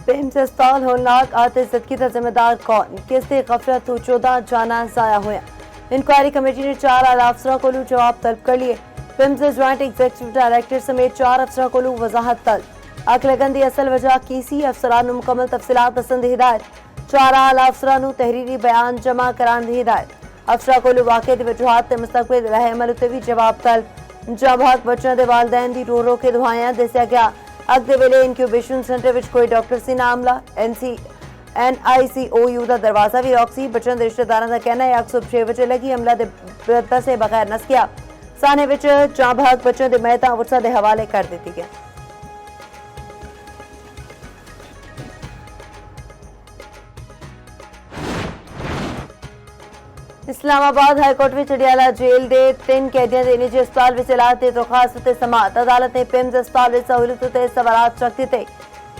पेम से अस्पताल होलनाक आते जिंदगी का जिम्मेदार कौन, किससे गफलत तो 14 जाना जाया हुआ। इंक्वायरी कमेटी ने 4 आला अफसरों को जवाब तलब कर लिए। पिम्स ज्वाइंट एग्जीक्यूटिव डायरेक्टर समेत 4 अफसरों को वजाहत तलब। अकलगंदी असल वजह कीसी अफसरान मुकम्मल तफसीलात पसंद हिदायत। 4 आला अफसरान तहरीरी बयान जमा कराने की हिदायत। अफसरा को वाक़े की वजूहात मुस्तकबिल रहे अमल उत्ते भी जवाब तलब। जब बच्चों के वालदैन की रो रो के दुआएं दसिया गया। अगले वेले इंक्यूबेशन सेंटर में कोई डॉक्टर से ना हमला। NICOU का दरवाजा भी लॉक सी। बच्चों के रिश्तेदारों का कहना है अग सुबह 6 बजे लगी हमला दसे बगैर नस गया। साने विच जांभाग बच्चों के महता उर्सा के हवाले कर दी गया। इस्लामाबाद हाईकोर्ट में चढ़ियाला जेल के 3 कैदियों के निजी अस्पताल में इलाज की दरखास्त से समात। अदालत ने पिम्स अस्पताल में सहूलत से सवालात रख दिते।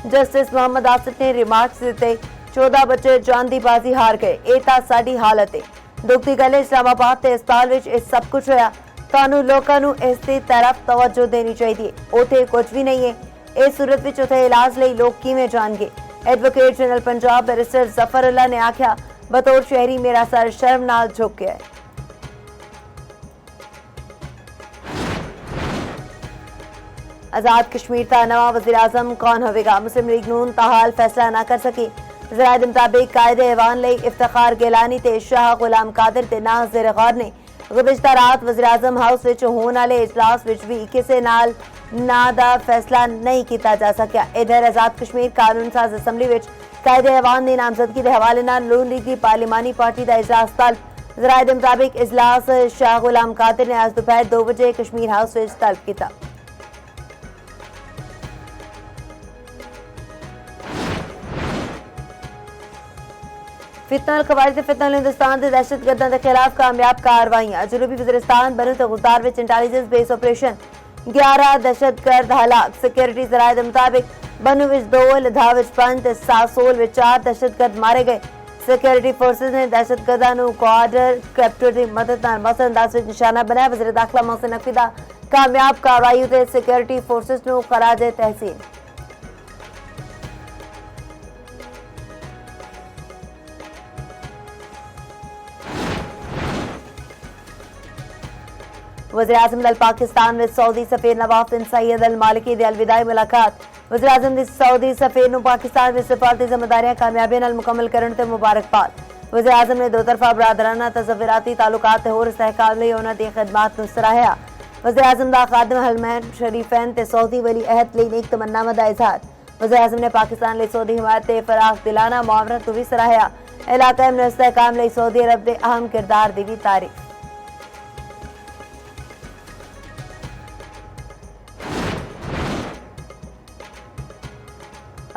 जस्टिस मोहम्मद आसिफ ने रिमार्क्स दिते। 14 बच्चे जान की बाजी हार गए। एता साडी हालत है। दुख की गल इस्लामाबाद के अस्पताल में यह सब कुछ होया। तानू लोगों को इसकी तरफ तवज्जो देनी चाहिए। उथे कुछ भी नहीं है। इस सूरत में उथे इलाज लिए लोग किवें जाणगे। Advocate general Punjab barrister Zafarullah ने आख्या बतौर शहरी मेरा सर शर्म नाल झुक गया है। आजाद कश्मीर का नवा वज़ीर आज़म कौन होगा। मुस्लिम लीग नून ताहाल फैसला ना कर सकी। ज़राए मुताबिक कायदे ऐवान लई इफ्तिखार गिलानी ते शाह गुलाम कादिर ते ना ज़ेर गौर ने गुज़िश्ता रात वज़ीर आज़म हाउस विच होने वाले इजलास विच भी किसी नाल ना दा फैसला नहीं किया जा सकिया। इधर आजाद कश्मीर कानून साज असम्बली विच कायदे ऐवान की नामजदगी के हवाले नाल नून लीग की पार्लिमानी पार्टी का इजलास तलब। ज़राए के मुताबिक इजलास शाह गुलाम कादिर ने आज दोपहर 2 बजे कश्मीर हाउस विच तलब किया। फितना कवायद फितना हिंदुस्तान के दहशतगर्दों के खिलाफ कामयाब कार्रवाइयां। जनूबी वज़ीरिस्तान बनू तो गुज़ार विच इंटेलिजेंस बेस ऑपरेशन 11 दहशतगर्द हलाक। सिक्योरिटी ज़राए के मुताबिक बनू विच 2, लद्दाख विच 5, सासोल विच 4 दहशतगर्द मारे गए। सिक्योरिटी फोर्सेस ने दहशतगर्दों क्वार्टर कैप्टर की मदद नाल मौसम अंदाज विच निशाना बनाया। वज़ीर दाखिला मोहसिन नकवी दा कामयाब कार्रवाई ते सिक्योरिटी फोर्सेस नूं खराज तहसीन। वज़ीर-ए-आज़म दल पाकिस्तान में सऊदी सफीर नवाफ बिन सईद अल मालिकी की अलविदाई मुलाकात। वज़ीर-ए-आज़म की सऊदी सफीर नूं पाकिस्तान में सफारती जिम्मेदारियां कामयाबी नाल मुकम्मल करने ते मुबारकबाद। वज़ीर-ए-आज़म ने दो तरफा बरादराना तज़व्वुराती ताल्लुकात ते होर इस्तेहकाम लई उन्हां दी खिदमात नूं सराहिया। वज़ीर-ए-आज़म दा खादिम हरमैन शरीफैन ते सऊदी वली अहद लई नेक तमन्नावां दा इज़हार। वज़ीर-ए-आज़म ने पाकिस्तान लई सऊदी हिमायत ते फराख दिलाना मुआवनत नूं भी सराहिया। इलाके में इस्तेहकाम लई सऊदी अरब दे अहम किरदार दी भी तारीफ।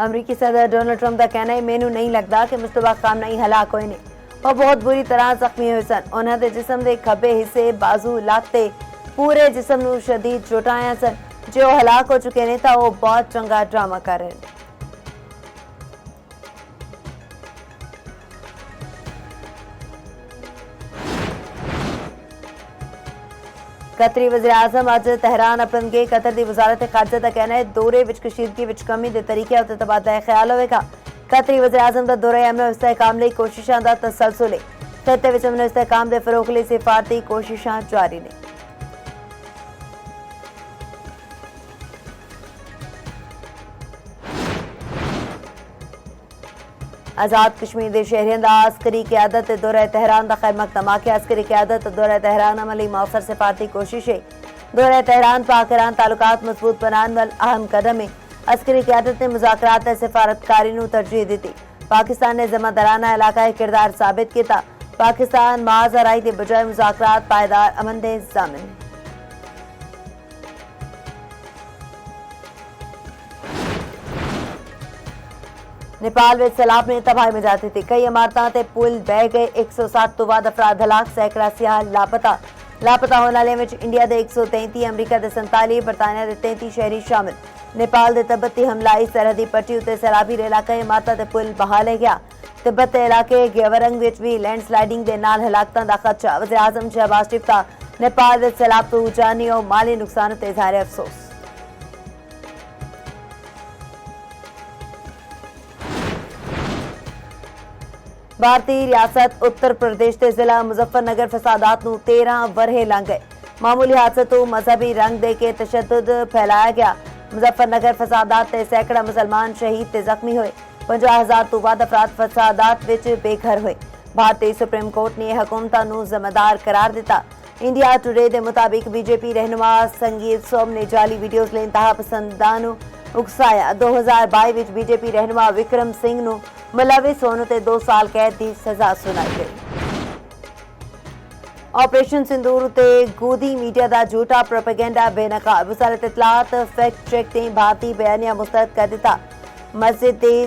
अमरीकी सदर डोनाल्ड ट्रंप का कहना है मैनू नहीं लगता कि मुस्तफा कामनाई हलाक होए ने। वह बहुत बुरी तरह जख्मी हुए सन। उन्होंने जिसम के खब्बे हिस्से बाजू लाते पूरे जिसम नूं शदीद चोटाया सन। जो हलाक हो चुके ने तो वह बहुत चंगा ड्रामा कर रहे हैं। कतरी वज़ीर आज़म अज तेहरान अपन गए। कतर की वजारत खारजा का कहना है दौरे विच कशीदगी विच कमी के तरीके उत्ते तबादला ख्याल होगा। कतरी वज़ीर आज़म का दौरा अमन इस्तेहकाम लई कोशिशों का तसलसल है। खिते विच अमन इस्तेहकाम के फरोग लई सिफारती कोशिशों जारी ने। आजाद कश्मीर के शहरियों का अस्करी क्यादत दौरा तेहरान का खैर मकदम। आखिर अस्करी क्यादत दौरा तेहरान अमली मौसर सिफारती कोशिश है। दौरा तेहरान पाक ईरान ताल्लुकात मजबूत बनाने वाल अहम कदम है। अस्करी क्यादत ने मुज़ाकरात सिफारतकारी नूं तरजीह दी। पाकिस्तान ने जिम्मेदाराना इलाकाई किरदार साबित किया। पाकिस्तान माज आराई के बजाय मुज़ाकरात पायदार अमन दे ज़ामिन। नेपाल में सैलाब ने तबाही मचा दी थी। कई इमारतों ते पुल बह गए। 107 तो बाद अफराद हलाक, सैकड़ा सियाह लापता। लापता होने वाले में इंडिया के 133, अमरीका के 47, बरतानिया के 33 शहरी शामिल। नेपाल के तिब्बती हमलाई सरहदी पट्टी उत्ते सैलाबी इलाके इमारतों ते पुल बहा ले गया। तिब्बत के इलाके गेवरंग विच भी लैंडस्लाइडिंग के नाल हलाकतां दा खदशा। वज़ीर आज़म शहबाज शरीफ का नेपाल में सैलाब तो जानी और माली नुकसान ते इज़हार अफसोस। भारतीय रियासत उत्तर प्रदेश के जिला मुजफ्फरनगर फसादात नूं 13 वरहे लंघ गए। मामूली हादसे तो मजहबी रंग दे के तशद्दुद फैलाया गया। मुजफ्फरनगर फसादात ते सैकड़ा मुसलमान शहीद ते जख्मी हुए। 50,000 तो वध अफराद फसादात विच बेघर हुए। भारतीय सुप्रीम कोर्ट ने हुकूमतां नूं जिम्मेदार करार दिता। इंडिया टुडे के मुताबिक बीजेपी रहनुमा संगीत सोम ने जाली वीडियोज़ ले इंतहा पसंदां नूं उकसाया। 2022 विच बीजेपी रहनुमा विक्रम सिंह नूं मुलविस होने ते 2 साल कैद की सजा सुनाई गई। ऑपरेशन सिंदूर ते गोदी मीडिया का झूठा प्रोपेगेंडा बेनकाब। वज़ारत इत्तलात फैक्ट चेक ने भारतीय बयानिया मुस्तरद कर दिता। मस्जिद की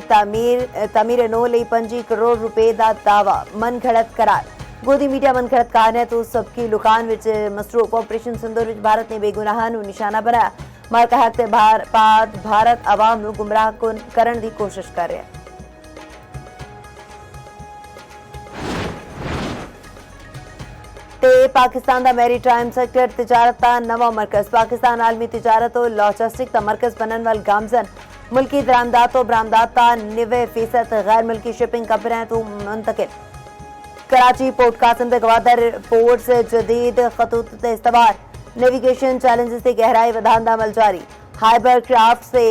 तमीर नौ ਲਈ 25 करोड़ रुपए का दावा मनघड़त करार। गोदी मीडिया मनघड़त कारने तो सबकी लुकान विच मसरूफ। ऑपरेशन सिंदूर विच भारत ने बेगुनाहां नूं निशाना बनाया। मार का हक ते भारत आवाम नूं गुमराह करने की कोशिश कर रहा है। पाकिस्तान का मैरीटाइम सैक्टर तिजारत का नवा मरकज। पाकिस्तान आलमी तिजारत और लॉजिस्टिक का मरकज बनने वाल गामजन मुल्की दरामदात और बरामदात का 90% गैर मुल्की शिपिंग कंपनियां तो मुंतकिल। कराची पोर्ट कासिम ते गवादर पोर्ट से जदीद खतूत ते इस्तवार। नेविगेशन चैलेंजेस से गहराई वधान का अमल जारी। हाइबर क्राफ्ट से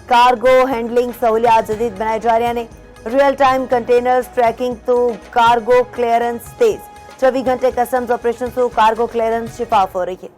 कार्गो हैंडलिंग सहूलियात जदीद बनाई जा रही ने। रियल टाइम कंटेनर्स ट्रैकिंग तो कार्गो क्लियरेंस तेज। 24 घंटे कस्टम्स ऑपरेशन से कार्गो क्लियरेंस शिफाफ हो रही है।